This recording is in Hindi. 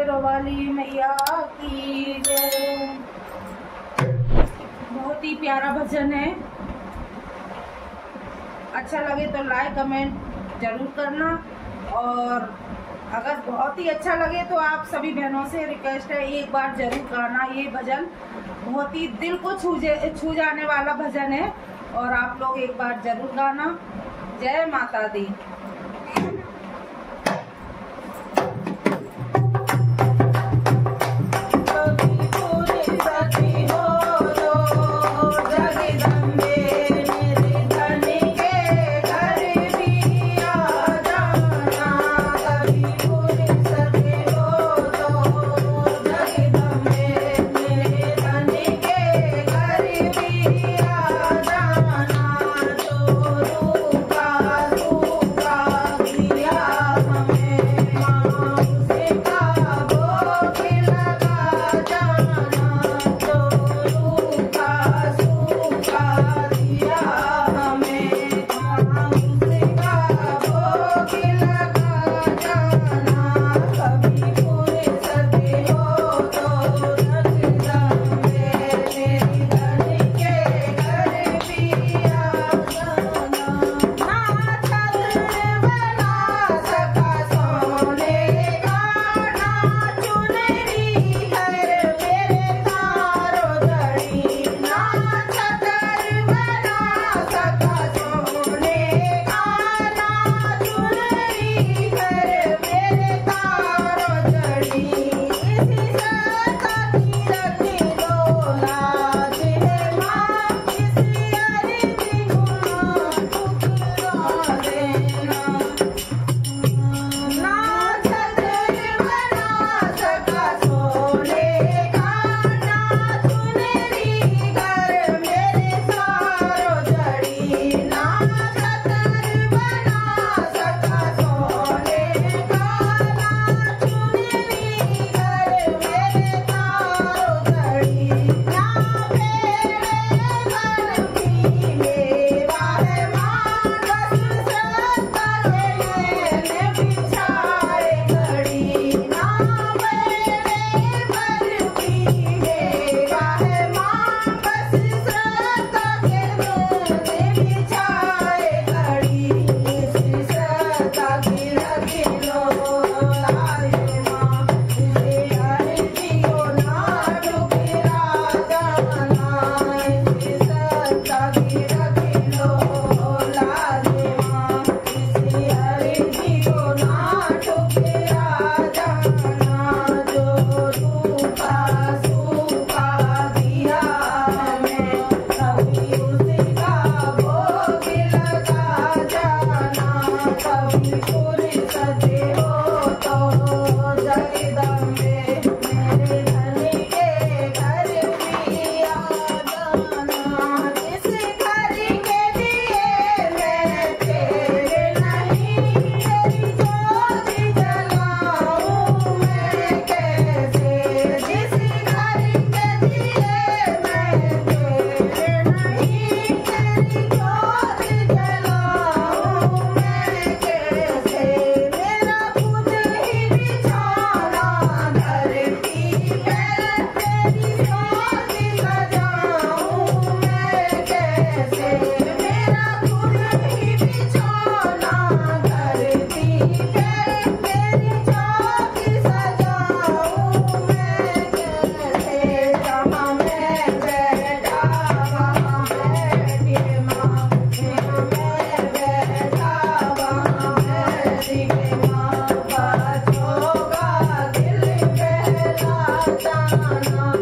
शेरों वाली मैया की जय। बहुत ही प्यारा भजन है। अच्छा लगे तो लाइक कमेंट जरूर करना, और अगर बहुत ही अच्छा लगे तो आप सभी बहनों से रिक्वेस्ट है एक बार जरूर गाना। ये भजन बहुत ही दिल को छू जाने वाला भजन है, और आप लोग एक बार जरूर गाना। जय माता दी। जाना